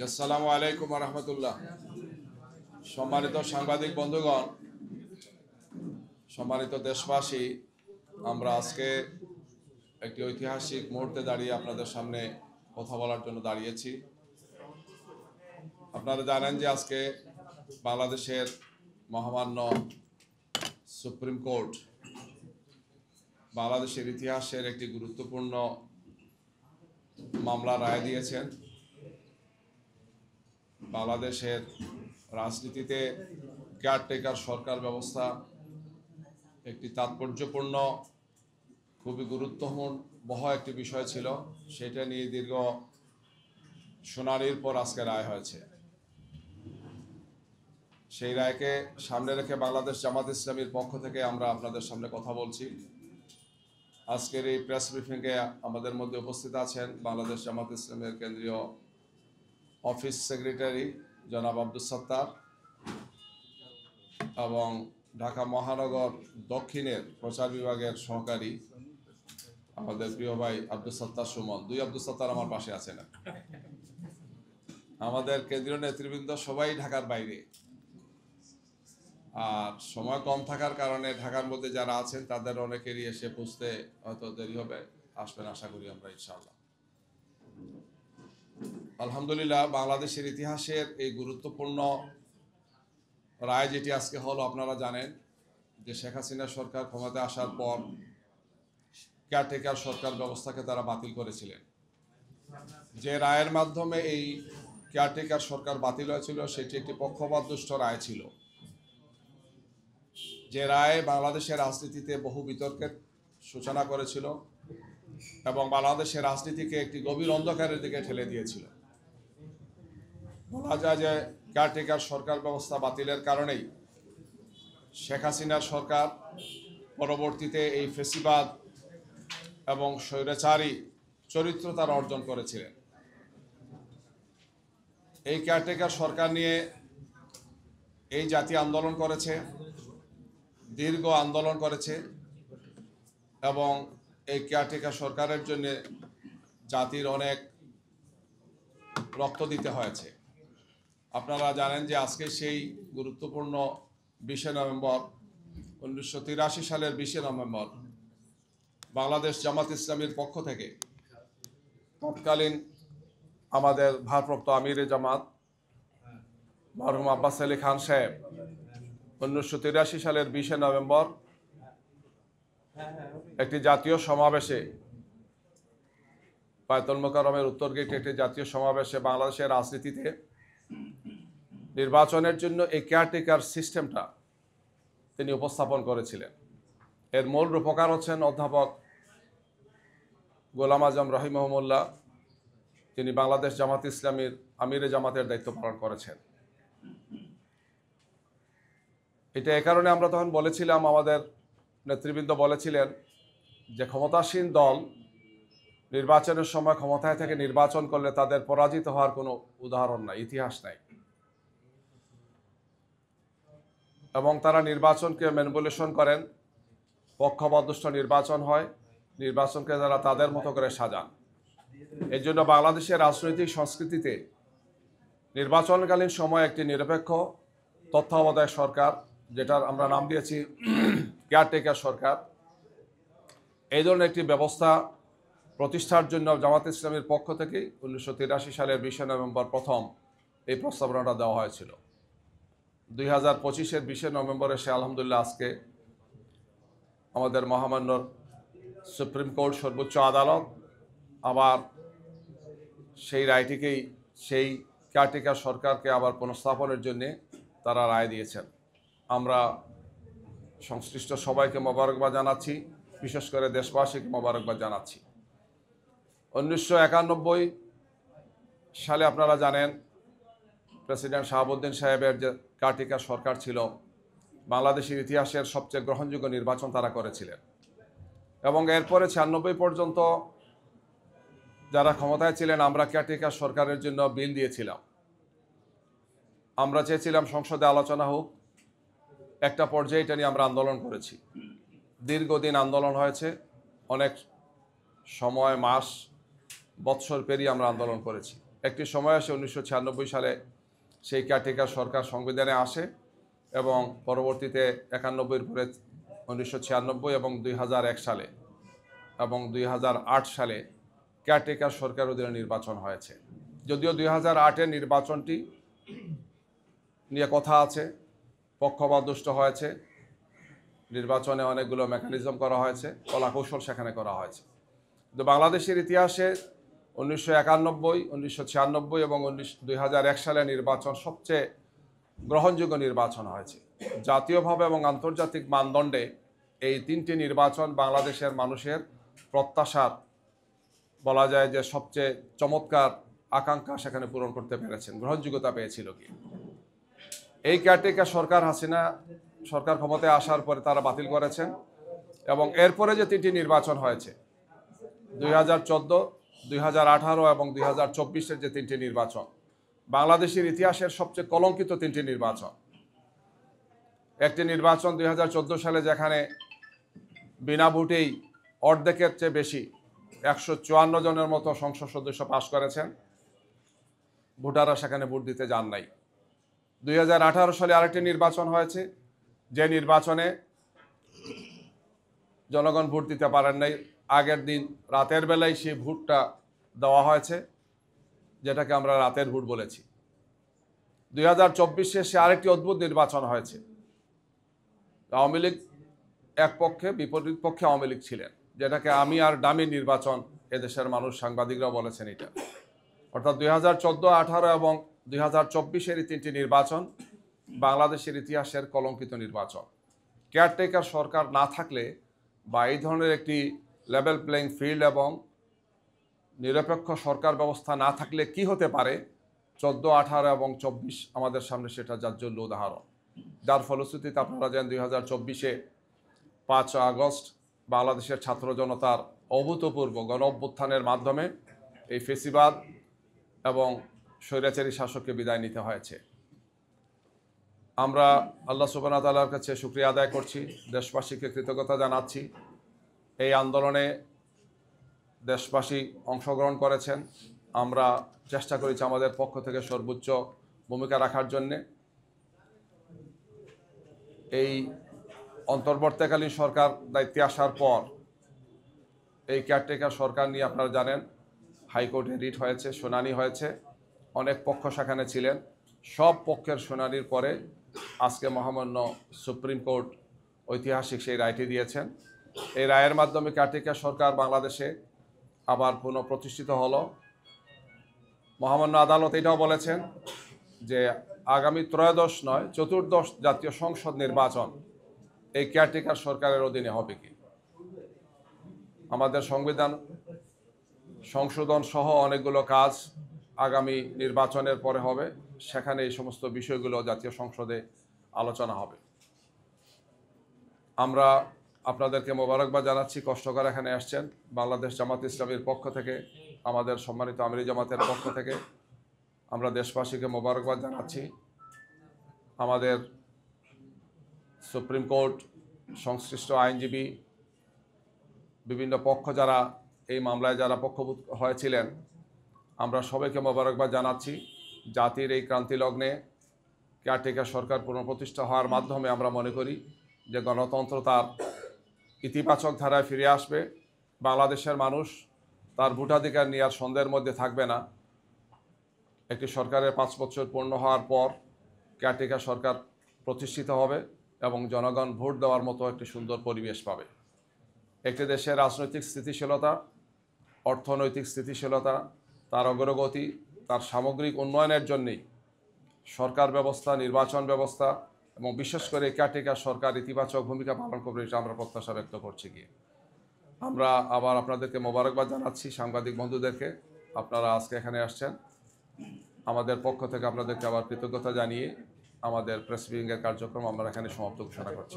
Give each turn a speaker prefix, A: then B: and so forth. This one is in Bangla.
A: আসসালামু আলাইকুম রহমতুল্লাহ। সম্মানিত সাংবাদিক বন্ধুগণ, সম্মানিত দেশবাসী, আমরা আজকে একটি ঐতিহাসিক মুহূর্তে দাঁড়িয়ে আপনাদের সামনে কথা বলার জন্য দাঁড়িয়েছি। আপনারা জানেন যে আজকে বাংলাদেশের মহামান্য সুপ্রিম কোর্ট বাংলাদেশের ইতিহাসের একটি গুরুত্বপূর্ণ মামলা রায় দিয়েছেন। বাংলাদেশের রাজনীতিতে কেয়ারটেকার সরকার ব্যবস্থা একটি তাৎপর্যপূর্ণ, খুবই গুরুত্বপূর্ণ একটি বিষয় ছিল। সেটা নিয়ে দীর্ঘ শুনানির পর আজকে রায় হয়েছে। সেই রায়কে সামনে রেখে বাংলাদেশ জামাত ইসলামীর পক্ষ থেকে আমরা আপনাদের সামনে কথা বলছি। আজকের এই প্রেস ব্রিফিংয়ে আমাদের মধ্যে উপস্থিত আছেন বাংলাদেশ জামাত ইসলামের কেন্দ্রীয় অফিস সেক্রেটারি জনাব আব্দুস সাত্তার এবং ঢাকা মহানগর দক্ষিণের প্রচার বিভাগের সহকারী আমাদের প্রিয় ভাই আব্দুস সাত্তার সুমন। দুই আব্দুস সাত্তার আমার পাশে আছেন। আমাদের কেন্দ্রীয় নেতৃবৃন্দ সবাই ঢাকার বাইরে, আর সময় কম থাকার কারণে ঢাকার মধ্যে যারা আছেন তাদের অনেকেরই এসে পৌঁছতে হয়তো দেরি হবে। আসবেন আশা করি আমরা ইনশাআল্লাহ। আলহামদুলিল্লাহ, বাংলাদেশের ইতিহাসের এই গুরুত্বপূর্ণ রায় যেটি আজকে হলো, আপনারা জানেন যে শেখ হাসিনা সরকার ক্ষমতায় আসার পর কেয়ারটেকার সরকার ব্যবস্থাকে তারা বাতিল করেছিলেন। যে রায়ের মাধ্যমে এই কেয়ারটেকার সরকার বাতিল হয়েছিল সেটি একটি পক্ষপাতদুষ্ট রায় ছিল। যে রায় বাংলাদেশের রাজনীতিতে বহু বিতর্কের সূচনা করেছিল এবং বাংলাদেশের রাজনীতিকে একটি গভীর অন্ধকারের দিকে ঠেলে দিয়েছিল। বলা যায় যে কেয়ারটেকার সরকার ব্যবস্থা বাতিলের কারণেই শেখ হাসিনার সরকার পরবর্তীতে এই ফেসিবাদ এবং স্বৈরাচারী চরিত্র তারা অর্জন করেছিলেন। এই কেয়ারটেকার সরকার নিয়ে এই জাতি আন্দোলন করেছে, দীর্ঘ আন্দোলন করেছে এবং এই কেয়ারটেকার সরকারের জন্য জাতির অনেক রক্ত দিতে হয়েছে। আপনারা জানেন যে আজকে সেই গুরুত্বপূর্ণ 20 নভেম্বর 1983 সালের 20 নভেম্বর বাংলাদেশ জামাত ইসলামীর পক্ষ থেকে তৎকালীন আমাদের ভারপ্রাপ্ত আমিরে জামাত মরহুম আব্বাস আলী খান সাহেব 1983 সালের 20 নভেম্বর একটি জাতীয় সমাবেশে, বায়তুল মোকাররমের উত্তর গেটে একটি জাতীয় সমাবেশে বাংলাদেশের রাজনীতিতে নির্বাচনের জন্য এই কেয়ারটেকার সিস্টেমটা তিনি উপস্থাপন করেছিলেন। এর মূল রূপকার হচ্ছেন অধ্যাপক গোলাম আজম রহিমহুল্লাহ। তিনি বাংলাদেশ জামাত ইসলামীর আমিরে জামাতের দায়িত্ব পালন করেছেন। এটা এ কারণে আমরা তখন বলেছিলাম, আমাদের নেতৃবৃন্দ বলেছিলেন যে ক্ষমতাসীন দল নির্বাচনের সময় ক্ষমতায় থেকে নির্বাচন করলে তাদের পরাজিত হওয়ার কোনো উদাহরণ নাই, ইতিহাস নাই, এবং তারা নির্বাচনকে ম্যানিপুলেশন করেন, পক্ষপাতদুষ্ট নির্বাচন হয়, নির্বাচনকে তারা তাদের মতো করে সাজান। এই জন্য বাংলাদেশের রাজনৈতিক সংস্কৃতিতে নির্বাচনকালীন সময় একটি নিরপেক্ষ তত্ত্বাবধায়ক সরকার, যেটার আমরা নাম দিয়েছি কেয়ারটেকার সরকার, এই ধরনের একটি ব্যবস্থা প্রতিষ্ঠার জন্য জামাত ইসলামের পক্ষ থেকে 1983 সালের 20 নভেম্বর প্রথম এই প্রস্তাবনাটা দেওয়া হয়েছিল। 2025-এর 20 নভেম্বরে সে আলহামদুলিল্লাহ আজকে আমাদের মহামান্য সুপ্রিম কোর্ট, সর্বোচ্চ আদালত আবার সেই রায়টিকেই, সেই কেয়ারটেকার সরকারকে আবার পুনঃস্থাপনের জন্যে তারা রায় দিয়েছেন। আমরা সংশ্লিষ্ট সবাইকে মোবারকবাদ জানাচ্ছি, বিশেষ করে দেশবাসীকে মোবারকবাদ জানাচ্ছি। 1991 সালে আপনারা জানেন প্রেসিডেন্ট শাহাবুদ্দিন সাহেবের যে কেয়ারটেকার সরকার ছিল, বাংলাদেশের ইতিহাসের সবচেয়ে গ্রহণযোগ্য নির্বাচন তারা করেছিলেন এবং এরপরে 96 পর্যন্ত যারা ক্ষমতায় ছিলেন আমরা কেয়ারটেকার সরকারের জন্য বিল দিয়েছিলাম। আমরা চেয়েছিলাম সংসদে আলোচনা হোক। একটা পর্যায়ে এটা নিয়ে আমরা আন্দোলন করেছি, দীর্ঘদিন আন্দোলন হয়েছে, অনেক সময় মাস বৎসর পেরিয়ে আমরা আন্দোলন করেছি। একটি সময় আসে 1996 সালে সেই কেয়ারটেকার সরকার সংবিধানে আসে এবং পরবর্তীতে 91-এর পরে 1996 এবং 2001 সালে এবং 2008 সালে কেয়ারটেকার সরকার অধীনে নির্বাচন হয়েছে। যদিও 2008-এর নির্বাচনটি নিয়ে কথা আছে, পক্ষপাতদুষ্ট হয়েছে, নির্বাচনে অনেকগুলো মেকানিজম করা হয়েছে, কলাকৌশল সেখানে করা হয়েছে। কিন্তু বাংলাদেশের ইতিহাসে 1991, 1996 এবং 2001 সালে নির্বাচন সবচেয়ে গ্রহণযোগ্য নির্বাচন হয়েছে। জাতীয়ভাবে এবং আন্তর্জাতিক মানদণ্ডে এই তিনটি নির্বাচন বাংলাদেশের মানুষের প্রত্যাশার বলা যায় যে সবচেয়ে চমৎকার আকাঙ্ক্ষা সেখানে পূরণ করতে পেরেছেন, গ্রহণযোগ্যতা পেয়েছিল কি। এই কেয়ারটেকার সরকার হাসিনা সরকার ক্ষমতায় আসার পরে তারা বাতিল করেছেন এবং এরপরে যে তিনটি নির্বাচন হয়েছে 2014, 2018 এবং 2024-এর যে তিনটি নির্বাচন বাংলাদেশের ইতিহাসের সবচেয়ে কলঙ্কিত তিনটি নির্বাচন। একটি নির্বাচন 2014 সালে যেখানে বিনা ভোটেই অর্ধেকের চেয়ে বেশি 154 জনের মতো সংসদ সদস্য পাশ করেছেন, ভোটাররা সেখানে ভোট দিতে যান নাই। 2018 সালে আরেকটি নির্বাচন হয়েছে, যে নির্বাচনে জনগণ ভোট দিতে পারেন নাই, আগের দিন রাতের বেলায় সেই ভোটটা দেওয়া হয়েছে, যেটাকে আমরা রাতের ভোট বলেছি। 2024-এ সে আরেকটি অদ্ভুত নির্বাচন হয়েছে, আওয়ামী লীগ এক পক্ষে, বিপরীত পক্ষে আওয়ামী লীগ ছিলেন, যেটাকে আমি আর ডামি নির্বাচন এদেশের মানুষ, সাংবাদিকরা বলেছেন এটা। অর্থাৎ 2014, 18 এবং 2024-এর এই তিনটি নির্বাচন বাংলাদেশের ইতিহাসের কলঙ্কিত নির্বাচন। কেয়ারটেকার সরকার না থাকলে বা এই ধরনের একটি লেভেল প্লেইং ফিল্ড এবং নিরপেক্ষ সরকার ব্যবস্থা না থাকলে কি হতে পারে, 14, 18 এবং 24 আমাদের সামনে সেটা জাজ্বল্য উদাহরণ। যার ফলশ্রুতিতে আপনারা জানেন 2024-এ 5 আগস্ট বাংলাদেশের ছাত্র জনতার অভূতপূর্ব গণ অভ্যুত্থানের মাধ্যমে এই ফেসিবাদ এবং স্বৈরাচারী শাসককে বিদায় নিতে হয়েছে। আমরা আল্লাহ সুবহানাহু ওয়া তাআলার কাছে শুকরিয়া আদায় করছি, দেশবাসীকে কৃতজ্ঞতা জানাচ্ছি। এই আন্দোলনে দেশবাসী অংশগ্রহণ করেছেন, আমরা চেষ্টা করেছি আমাদের পক্ষ থেকে সর্বোচ্চ ভূমিকা রাখার জন্যে। এই অন্তর্বর্তীকালীন সরকার দায়িত্বে আসার পর এই কেয়ারটেকার সরকার নিয়ে আপনারা জানেন হাইকোর্টে রিট হয়েছে, শুনানি হয়েছে, অনেক পক্ষ সেখানে ছিলেন। সব পক্ষের শুনানির পরে আজকে মহামান্য সুপ্রিম কোর্ট ঐতিহাসিক সেই রায়টি দিয়েছেন। এই রায়ের মাধ্যমে কেয়ারটেকার সরকার বাংলাদেশে আবার পুনঃপ্রতিষ্ঠিত হলো। মহামান্য আদালত এটাও বলেছেন যে আগামী ত্রয়োদশ নয়, চতুর্দশ জাতীয় সংসদ নির্বাচন এই কেয়ারটেকার সরকারের অধীনে হবে কি। আমাদের সংবিধান সংশোধন সহ অনেকগুলো কাজ আগামী নির্বাচনের পরে হবে, সেখানে এই সমস্ত বিষয়গুলো জাতীয় সংসদে আলোচনা হবে। আমরা আপনাদেরকে মোবারকবাদ জানাচ্ছি, কষ্ট করে এখানে আসছেন। বাংলাদেশ জামাত ইসলামীর পক্ষ থেকে, আমাদের সম্মানিত আমিরি জামাতের পক্ষ থেকে আমরা দেশবাসীকে মোবারকবাদ জানাচ্ছি। আমাদের সুপ্রিম কোর্ট, সংশ্লিষ্ট আইনজীবী, বিভিন্ন পক্ষ যারা এই মামলায় যারা পক্ষভূত হয়েছিলেন, আমরা সবাইকে মোবারকবাদ জানাচ্ছি। জাতির এই ক্রান্তি লগ্নে কেয়ারটেকার সরকার পুনঃপ্রতিষ্ঠা হওয়ার মাধ্যমে আমরা মনে করি যে গণতন্ত্র তার ইতিবাচক ধারায় ফিরে আসবে। বাংলাদেশের মানুষ তার ভোটাধিকার নিয়ে আর সন্দেহের মধ্যে থাকবে না। একটি সরকারের 5 বছর পূর্ণ হওয়ার পর কেয়ারটেকার সরকার প্রতিষ্ঠিত হবে এবং জনগণ ভোট দেওয়ার মতো একটি সুন্দর পরিবেশ পাবে। একটি দেশের রাজনৈতিক স্থিতিশীলতা, অর্থনৈতিক স্থিতিশীলতা, তার অগ্রগতি, তার সামগ্রিক উন্নয়নের জন্যেই সরকার ব্যবস্থা, নির্বাচন ব্যবস্থা এবং বিশেষ করে কেয়ারটেকার সরকার ইতিবাচক ভূমিকা পালন করবে, এটা আমরা প্রত্যাশা ব্যক্ত করছি। গিয়ে আমরা আবার আপনাদেরকে মোবারকবাদ জানাচ্ছি, সাংবাদিক বন্ধুদেরকে, আপনারা আজকে এখানে আসছেন। আমাদের পক্ষ থেকে আপনাদেরকে আবার কৃতজ্ঞতা জানিয়ে আমাদের প্রেস ব্রিফিংয়ের কার্যক্রম আমরা এখানে সমাপ্ত ঘোষণা করছি।